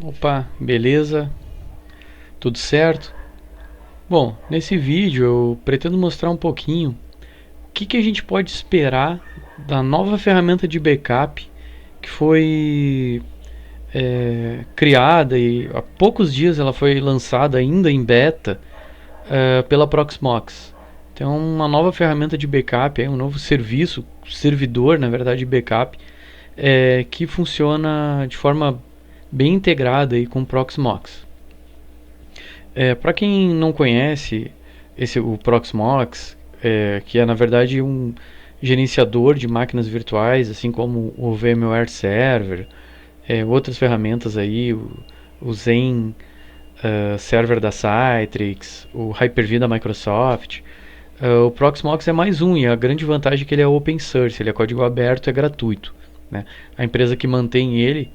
Opa, beleza? Tudo certo? Bom, nesse vídeo eu pretendo mostrar um pouquinho o que a gente pode esperar da nova ferramenta de backup que foi criada e há poucos dias ela foi lançada ainda em beta pela Proxmox. Então, uma nova ferramenta de backup, um novo serviço, servidor, na verdade, de backup, que funciona de forma bem integrada aí com o Proxmox. Para quem não conhece o Proxmox, que é na verdade um gerenciador de máquinas virtuais, assim como o VMware Server, outras ferramentas aí, o Zen Server da Citrix, o Hyper-V da Microsoft. O Proxmox é mais um, e a grande vantagem é que ele é open source, ele é código aberto, é gratuito, né? A empresa que mantém ele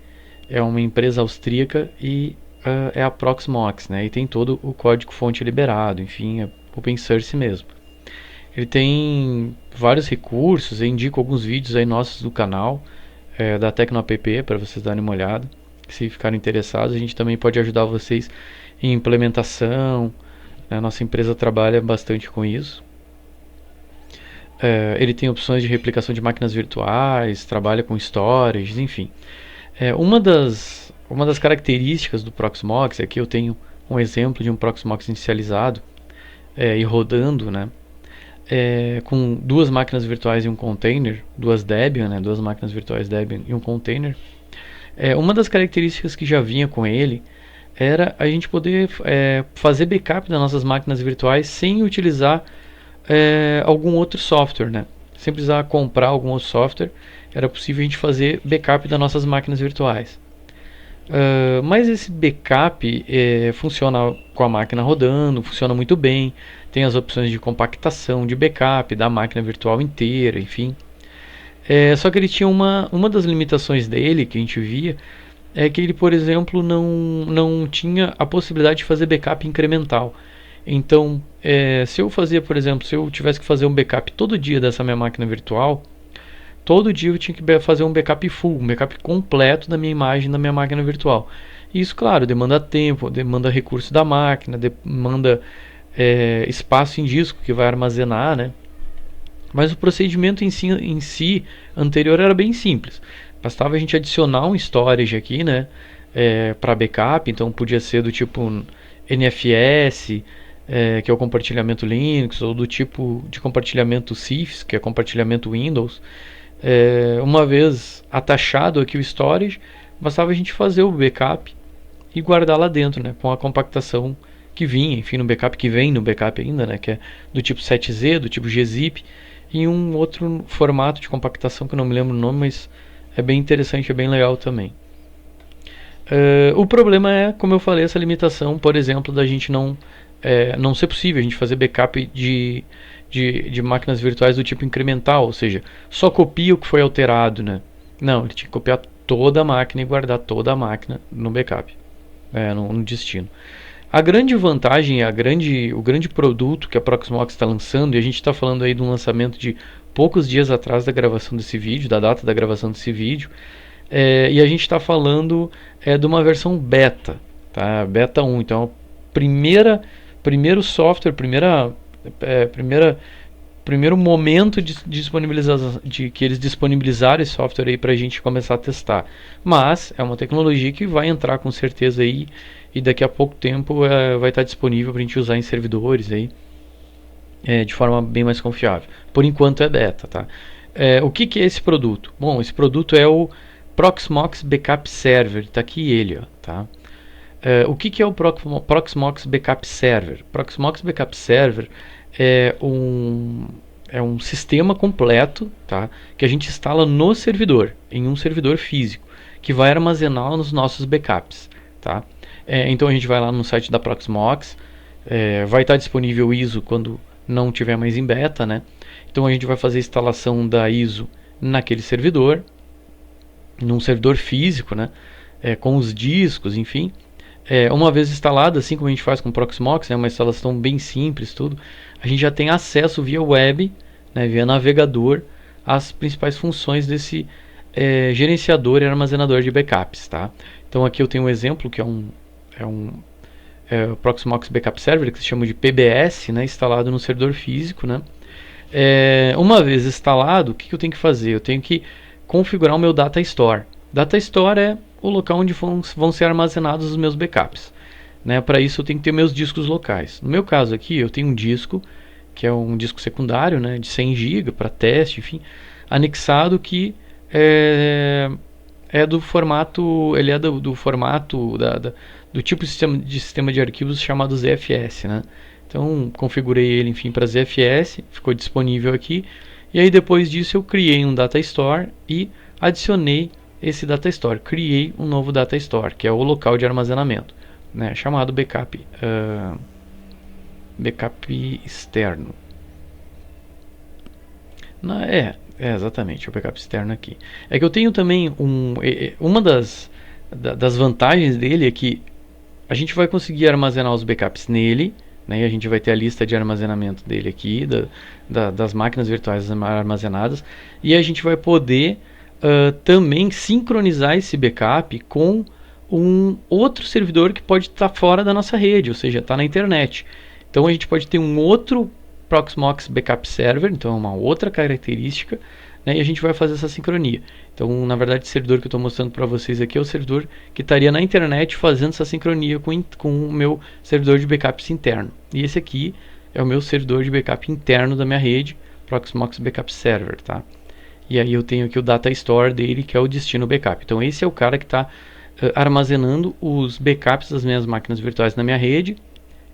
é uma empresa austríaca e é a Proxmox, né? E tem todo o código fonte liberado, enfim, é open source mesmo. Ele tem vários recursos, eu indico alguns vídeos aí nossos do canal, da TecnoApp, para vocês darem uma olhada. Se ficarem interessados, a gente também pode ajudar vocês em implementação, né? A nossa empresa trabalha bastante com isso. Ele tem opções de replicação de máquinas virtuais, trabalha com storage, enfim. Uma das características do Proxmox, aqui eu tenho um exemplo de um Proxmox inicializado e rodando, né, com duas máquinas virtuais e um container, duas Debian, né, duas máquinas virtuais Debian e um container. Uma das características que já vinha com ele era a gente poder fazer backup das nossas máquinas virtuais sem utilizar algum outro software, né? Sem precisar comprar algum outro software, era possível a gente fazer backup das nossas máquinas virtuais. Mas esse backup funciona com a máquina rodando, funciona muito bem, tem as opções de compactação de backup da máquina virtual inteira, enfim. Só que ele tinha uma das limitações dele que a gente via é que ele, por exemplo, não tinha a possibilidade de fazer backup incremental. Então, se eu fazia, por exemplo, se eu tivesse que fazer um backup todo dia dessa minha máquina virtual, todo dia eu tinha que fazer um backup full, um backup completo da minha imagem da minha máquina virtual. E isso, claro, demanda tempo, demanda recurso da máquina, demanda espaço em disco que vai armazenar, né? Mas o procedimento em si anterior era bem simples. Bastava a gente adicionar um storage aqui, né, para backup. Então podia ser do tipo NFS, que é o compartilhamento Linux, ou do tipo de compartilhamento CIFS, que é compartilhamento Windows. Uma vez atachado aqui o storage, bastava a gente fazer o backup e guardar lá dentro, né, com a compactação que vinha, enfim, no backup que vem no backup ainda, né, que é do tipo 7Z, do tipo gzip, e um outro formato de compactação que eu não me lembro o nome, mas é bem interessante, é bem legal também. O problema é, como eu falei, essa limitação, por exemplo, da gente não ser possível a gente fazer backup de máquinas virtuais do tipo incremental, ou seja, só copia o que foi alterado, né? Não, ele tinha que copiar toda a máquina e guardar toda a máquina no backup, no destino. A grande vantagem, o grande produto que a Proxmox está lançando, e a gente está falando aí de um lançamento de poucos dias atrás da gravação desse vídeo, da data da gravação desse vídeo, e a gente está falando de uma versão beta, tá? Beta 1, então primeiro software, primeiro momento de disponibilização, de que eles disponibilizaram esse software aí para a gente começar a testar. Mas é uma tecnologia que vai entrar com certeza aí e daqui a pouco tempo vai estar disponível para a gente usar em servidores aí de forma bem mais confiável. Por enquanto é beta, tá? O que é esse produto? Bom, esse produto é o Proxmox Backup Server. Está aqui ele, ó, tá? O que é o Proxmox Backup Server? Proxmox Backup Server é um sistema completo, tá, que a gente instala no servidor, em um servidor físico, que vai armazenar os nossos backups. Tá? Então a gente vai lá no site da Proxmox, vai estar disponível o ISO quando não tiver mais em beta. Né? Então a gente vai fazer a instalação da ISO naquele servidor, num servidor físico, né, com os discos, enfim. Uma vez instalada, assim como a gente faz com o Proxmox, uma instalação bem simples, tudo, a gente já tem acesso via web, né, via navegador, às principais funções desse gerenciador e armazenador de backups, tá? Então aqui eu tenho um exemplo que é o Proxmox Backup Server, que se chama de PBS, né, instalado no servidor físico, né? Uma vez instalado, o que eu tenho que fazer? Eu tenho que configurar o meu Data Store. Data Store é o local onde vão ser armazenados os meus backups, né? Para isso eu tenho que ter meus discos locais. No meu caso aqui, eu tenho um disco, que é um disco secundário, né, de 100 GB para teste, enfim, anexado, que é do formato, ele é do formato do tipo de sistema de arquivos chamado ZFS, né? Então configurei ele, enfim, para ZFS, ficou disponível aqui. E aí depois disso eu criei um Data Store e adicionei esse Data Store. Criei um novo Data Store, que é o local de armazenamento, né, chamado backup externo. Exatamente, o backup externo aqui. É que eu tenho também uma das vantagens dele é que a gente vai conseguir armazenar os backups nele, né, e a gente vai ter a lista de armazenamento dele aqui, das máquinas virtuais armazenadas, e a gente vai poder também sincronizar esse backup com um outro servidor que pode estar fora da nossa rede, ou seja, está na internet. Então a gente pode ter um outro Proxmox Backup Server, então é uma outra característica, né, e a gente vai fazer essa sincronia. Então, na verdade, o servidor que eu estou mostrando para vocês aqui é o servidor que estaria na internet fazendo essa sincronia com o meu servidor de backups interno. E esse aqui é o meu servidor de backup interno da minha rede, Proxmox Backup Server, tá? E aí eu tenho aqui o Data Store dele, que é o destino backup. Então esse é o cara que está armazenando os backups das minhas máquinas virtuais na minha rede.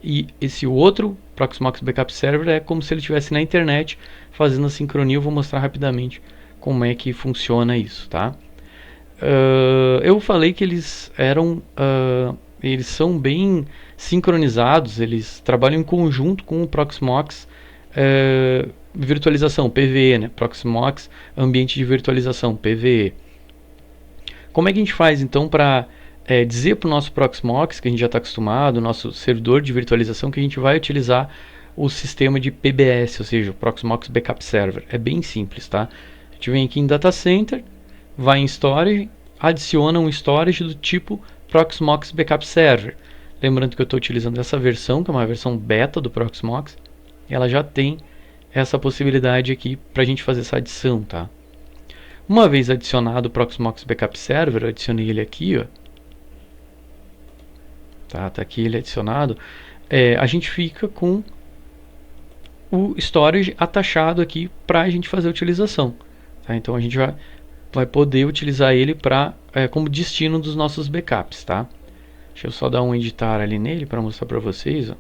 E esse outro Proxmox Backup Server é como se ele estivesse na internet fazendo a sincronia. Eu vou mostrar rapidamente como é que funciona isso, tá? Eu falei que eles são bem sincronizados, eles trabalham em conjunto com o Proxmox virtualização, PVE, né? Proxmox ambiente de virtualização, PVE. Como é que a gente faz então para dizer para o nosso Proxmox, que a gente já está acostumado, o nosso servidor de virtualização, que a gente vai utilizar o sistema de PBS, ou seja, o Proxmox Backup Server? É bem simples, tá? A gente vem aqui em Data Center, vai em Storage, adiciona um Storage do tipo Proxmox Backup Server. Lembrando que eu estou utilizando essa versão, que é uma versão beta do Proxmox, e ela já tem essa possibilidade aqui para a gente fazer essa adição, tá? Uma vez adicionado o Proxmox Backup Server, eu adicionei ele aqui, ó. Tá aqui ele adicionado. A gente fica com o storage atachado aqui para a gente fazer a utilização, tá? Então a gente vai poder utilizar ele como destino dos nossos backups, tá? Deixa eu só dar um editar ali nele para mostrar para vocês, ó.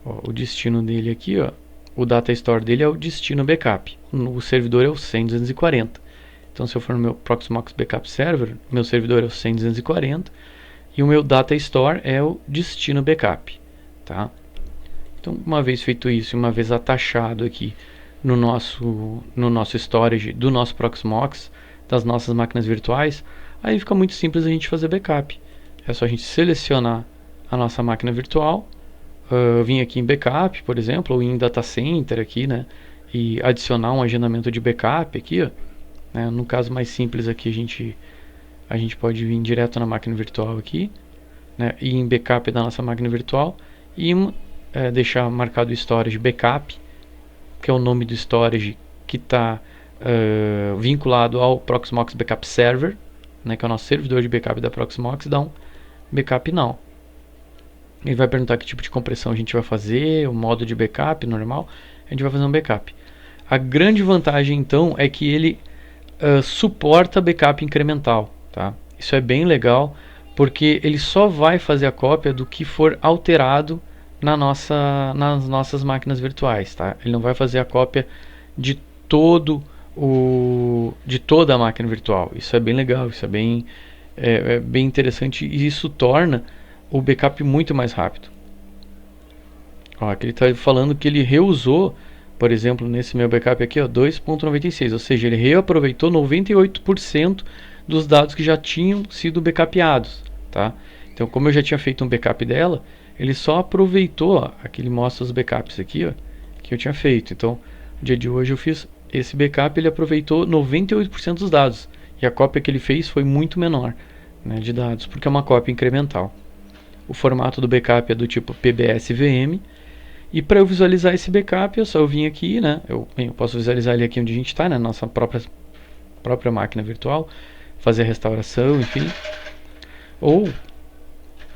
O destino dele aqui, ó, o Data Store dele é o destino backup. O servidor é o 100.240. Então, se eu for no meu Proxmox Backup Server, meu servidor é o 100.240 e o meu Data Store é o destino backup, tá? Então, uma vez feito isso, uma vez atachado aqui no nosso storage do nosso Proxmox, das nossas máquinas virtuais, aí fica muito simples a gente fazer backup. É só a gente selecionar a nossa máquina virtual, vim aqui em backup, por exemplo, ou em data center aqui, né, e adicionar um agendamento de backup aqui, ó, né. No caso mais simples aqui a gente pode vir direto na máquina virtual aqui, né, e em backup da nossa máquina virtual e deixar marcado o storage backup, que é o nome do storage que está vinculado ao Proxmox Backup Server, né, que é o nosso servidor de backup da Proxmox, dá um backup now. Ele vai perguntar que tipo de compressão a gente vai fazer, o modo de backup normal, a gente vai fazer um backup. A grande vantagem então é que ele suporta backup incremental, tá? Isso é bem legal, porque ele só vai fazer a cópia do que for alterado nas nossas máquinas virtuais, tá? Ele não vai fazer a cópia de toda a máquina virtual. Isso é bem legal, isso é bem interessante, e isso torna o backup muito mais rápido. Ó, aqui ele está falando que ele reusou, por exemplo, nesse meu backup aqui, 2.96, ou seja, ele reaproveitou 98% dos dados que já tinham sido backupeados, tá? Então, como eu já tinha feito um backup dela, ele só aproveitou, aqui ele mostra os backups aqui, ó, que eu tinha feito. Então, no dia de hoje eu fiz esse backup ele aproveitou 98% dos dados, e a cópia que ele fez foi muito menor, né, de dados, porque é uma cópia incremental. O formato do backup é do tipo PBS-VM, e para eu visualizar esse backup, eu só vim aqui, né, eu posso visualizar ele aqui onde a gente está, na nossa própria máquina virtual, fazer a restauração, enfim. Ou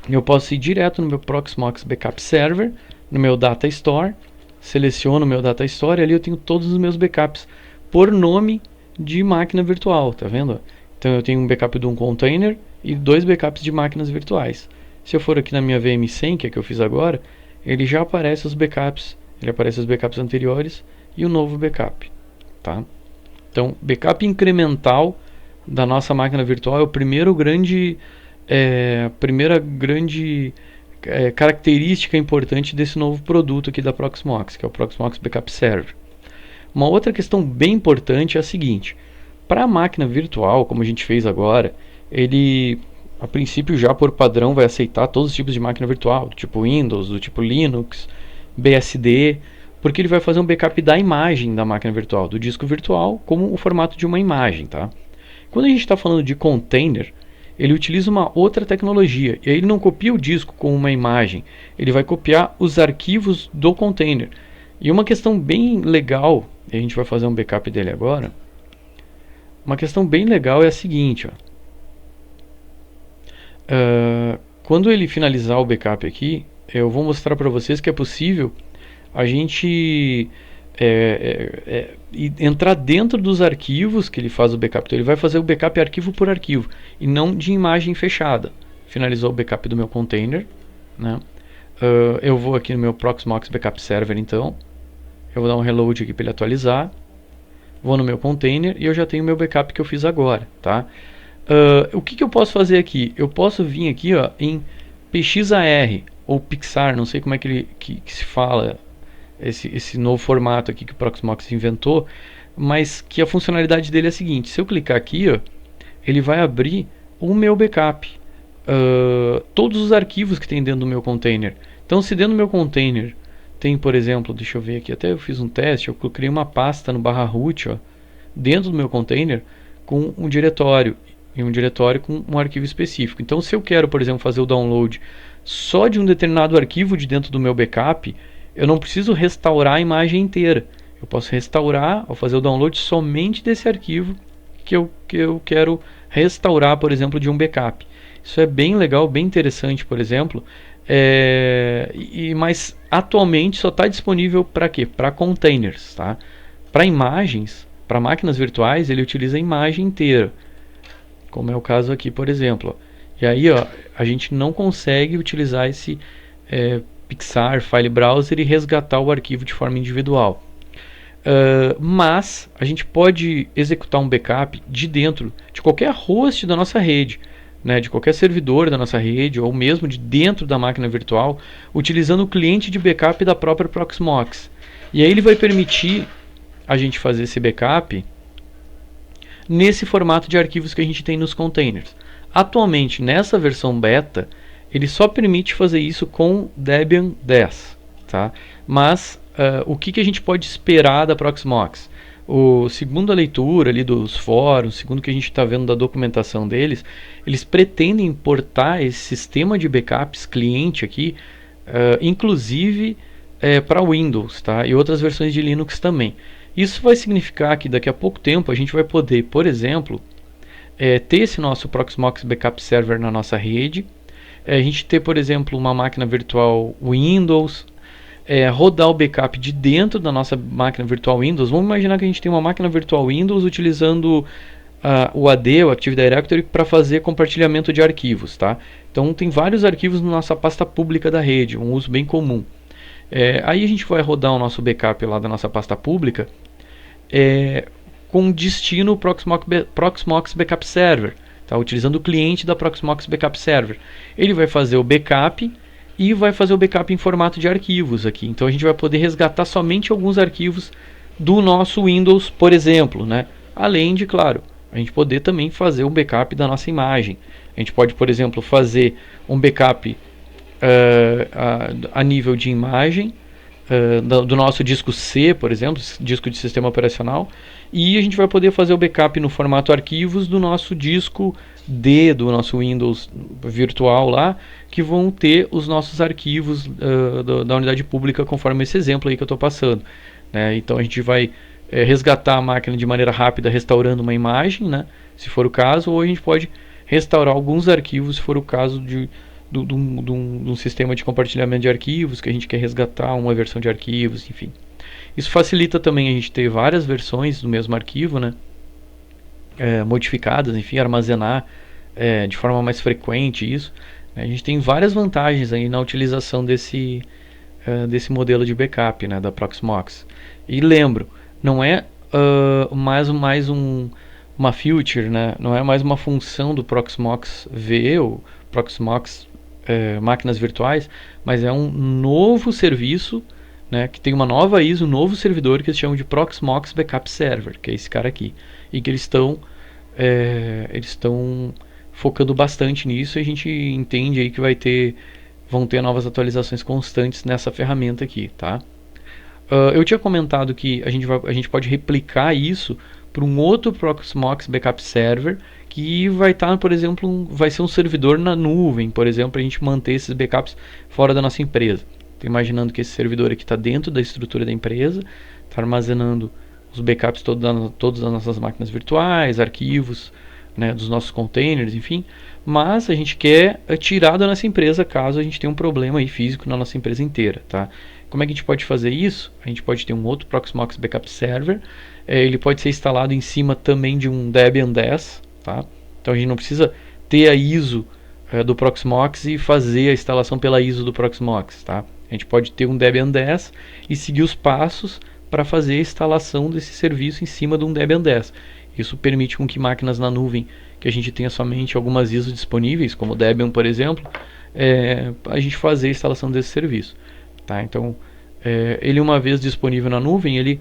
eu posso ir direto no meu Proxmox Backup Server, no meu Data Store, seleciono o meu Data Store e ali eu tenho todos os meus backups por nome de máquina virtual, tá vendo? Então eu tenho um backup de um container e 2 backups de máquinas virtuais. Se eu for aqui na minha VM100, que é que eu fiz agora, ele já aparece os backups, ele aparece os backups anteriores e o novo backup, tá? Então, backup incremental da nossa máquina virtual é o primeira grande característica importante desse novo produto aqui da Proxmox, que é o Proxmox Backup Server. Uma outra questão bem importante é a seguinte: para a máquina virtual, como a gente fez agora, ele a princípio já por padrão vai aceitar todos os tipos de máquina virtual, do tipo Windows, do tipo Linux, BSD, porque ele vai fazer um backup da imagem da máquina virtual, do disco virtual, como o formato de uma imagem, tá? Quando a gente está falando de container, ele utiliza uma outra tecnologia, e aí ele não copia o disco com uma imagem, ele vai copiar os arquivos do container. E uma questão bem legal, e a gente vai fazer um backup dele agora, uma questão bem legal é a seguinte, ó. Quando ele finalizar o backup aqui, eu vou mostrar para vocês que é possível a gente entrar dentro dos arquivos que ele faz o backup. Então ele vai fazer o backup arquivo por arquivo e não de imagem fechada. Finalizou o backup do meu container, né? Eu vou aqui no meu Proxmox Backup Server, então eu vou dar um reload aqui para ele atualizar. Vou no meu container e eu já tenho o meu backup que eu fiz agora, tá? O que eu posso fazer aqui? Eu posso vir aqui, ó, em PXAR ou Pixar, não sei como é que se fala esse novo formato aqui que o Proxmox inventou, mas que a funcionalidade dele é a seguinte: se eu clicar aqui, ó, ele vai abrir o meu backup, todos os arquivos que tem dentro do meu container. Então, se dentro do meu container tem, por exemplo, deixa eu ver aqui, até eu fiz um teste, eu criei uma pasta no /root, ó, dentro do meu container com um diretório, e um diretório com um arquivo específico. Então, se eu quero, por exemplo, fazer o download só de um determinado arquivo de dentro do meu backup, eu não preciso restaurar a imagem inteira. Eu posso restaurar ou fazer o download somente desse arquivo que eu quero restaurar, por exemplo, de um backup. Isso é bem legal, bem interessante, por exemplo. Mas atualmente só está disponível para quê? Para containers, tá? Para imagens, para máquinas virtuais, ele utiliza a imagem inteira, como é o caso aqui, por exemplo. E aí, ó, a gente não consegue utilizar esse Pixar File Browser e resgatar o arquivo de forma individual. Mas a gente pode executar um backup de dentro de qualquer host da nossa rede, né, de qualquer servidor da nossa rede, ou mesmo de dentro da máquina virtual, utilizando o cliente de backup da própria Proxmox. E aí ele vai permitir a gente fazer esse backup nesse formato de arquivos que a gente tem nos containers. Atualmente, nessa versão beta, ele só permite fazer isso com Debian 10, tá? Mas o que a gente pode esperar da Proxmox? Segundo a leitura ali dos fóruns, segundo o que a gente está vendo da documentação deles, eles pretendem importar esse sistema de backups cliente aqui, inclusive para Windows, tá? E outras versões de Linux também. Isso vai significar que daqui a pouco tempo a gente vai poder, por exemplo, ter esse nosso Proxmox Backup Server na nossa rede, a gente ter, por exemplo, uma máquina virtual Windows, rodar o backup de dentro da nossa máquina virtual Windows. Vamos imaginar que a gente tem uma máquina virtual Windows utilizando o AD, o Active Directory, para fazer compartilhamento de arquivos, tá? Então tem vários arquivos na nossa pasta pública da rede, um uso bem comum. Aí a gente vai rodar o nosso backup lá da nossa pasta pública com destino Proxmox Backup Server, tá? Utilizando o cliente da Proxmox Backup Server. Ele vai fazer o backup e vai fazer o backup em formato de arquivos aqui. Então a gente vai poder resgatar somente alguns arquivos do nosso Windows, por exemplo, né? Além de, claro, a gente poder também fazer um backup da nossa imagem. A gente pode, por exemplo, fazer um backup a nível de imagem, do nosso disco C, por exemplo, disco de sistema operacional, e a gente vai poder fazer o backup no formato arquivos do nosso disco D, do nosso Windows virtual lá, que vão ter os nossos arquivos da unidade pública, conforme esse exemplo aí que eu estou passando, né? Então a gente vai resgatar a máquina de maneira rápida, restaurando uma imagem, né, se for o caso, ou a gente pode restaurar alguns arquivos, se for o caso de um sistema de compartilhamento de arquivos, que a gente quer resgatar uma versão de arquivos, enfim. Isso facilita também a gente ter várias versões do mesmo arquivo, né, modificadas, enfim, armazenar de forma mais frequente isso. A gente tem várias vantagens aí na utilização desse modelo de backup, né, da Proxmox. E lembro, não é mais uma feature, né, não é mais uma função do Proxmox V, ou Proxmox máquinas virtuais, mas é um novo serviço, né, que tem uma nova ISO, um novo servidor que eles chamam de Proxmox Backup Server, que é esse cara aqui, e que eles estão focando bastante nisso, e a gente entende aí que vão ter novas atualizações constantes nessa ferramenta aqui, tá? Eu tinha comentado que a gente pode replicar isso para um outro Proxmox Backup Server, que vai estar, por exemplo, vai ser um servidor na nuvem, por exemplo, para a gente manter esses backups fora da nossa empresa. Estou imaginando que esse servidor aqui está dentro da estrutura da empresa, está armazenando os backups todas as nossas máquinas virtuais, arquivos, né, dos nossos containers, enfim, mas a gente quer tirar da nossa empresa caso a gente tenha um problema aí físico na nossa empresa inteira, tá? Como é que a gente pode fazer isso? A gente pode ter um outro Proxmox Backup Server, ele pode ser instalado em cima também de um Debian 10, tá? Então a gente não precisa ter a ISO do Proxmox e fazer a instalação pela ISO do Proxmox, tá? A gente pode ter um Debian 10 e seguir os passos para fazer a instalação desse serviço em cima de um Debian 10. Isso permite com que máquinas na nuvem, que a gente tenha somente algumas ISOs disponíveis, como o Debian, por exemplo, a gente fazer a instalação desse serviço. Tá? Então, ele uma vez disponível na nuvem, ele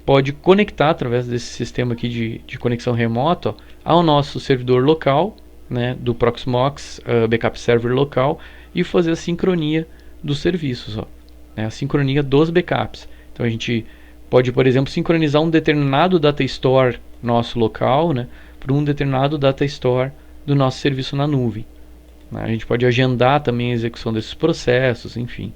pode conectar através desse sistema aqui de conexão remota, ó, ao nosso servidor local, né, do Proxmox Backup Server local, e fazer a sincronia dos serviços, ó, né, a sincronia dos backups. Então a gente pode, por exemplo, sincronizar um determinado data store nosso local, né, para um determinado data store do nosso serviço na nuvem. Né? A gente pode agendar também a execução desses processos, enfim.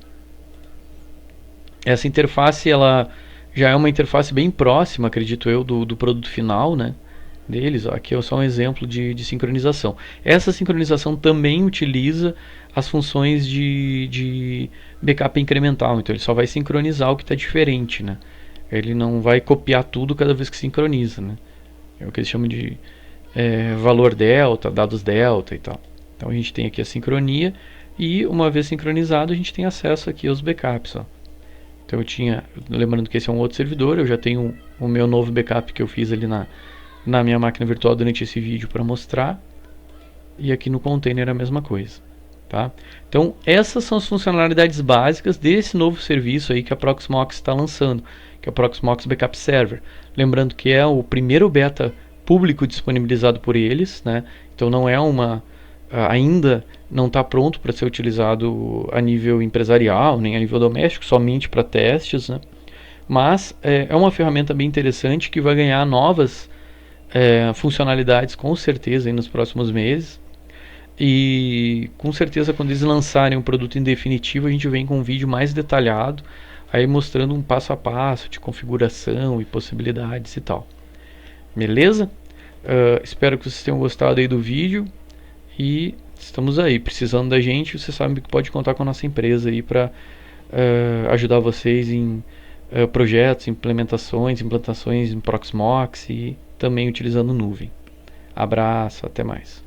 Essa interface, ela já é uma interface bem próxima, acredito eu, do produto final, né, deles. Ó, aqui é só um exemplo de sincronização. Essa sincronização também utiliza as funções de backup incremental, então ele só vai sincronizar o que está diferente, né? Ele não vai copiar tudo cada vez que sincroniza, né? É o que eles chamam de valor delta, dados delta e tal. Então a gente tem aqui a sincronia, e uma vez sincronizado a gente tem acesso aqui aos backups, ó. Então lembrando que esse é um outro servidor, eu já tenho o meu novo backup que eu fiz ali na minha máquina virtual durante esse vídeo para mostrar, e aqui no container a mesma coisa, tá? Então essas são as funcionalidades básicas desse novo serviço aí que a Proxmox está lançando, que é o Proxmox Backup Server. Lembrando que é o primeiro beta público disponibilizado por eles, né? Então não é ainda não está pronto para ser utilizado a nível empresarial, nem a nível doméstico, somente para testes, né? Mas é uma ferramenta bem interessante que vai ganhar novas funcionalidades com certeza aí nos próximos meses, e com certeza quando eles lançarem um produto em definitivo a gente vem com um vídeo mais detalhado aí mostrando um passo a passo de configuração e possibilidades e tal. Beleza? Espero que vocês tenham gostado aí do vídeo, e estamos aí, precisando da gente, você sabe que pode contar com a nossa empresa aí para ajudar vocês em projetos, implantações em Proxmox e também utilizando nuvem. Abraço, até mais.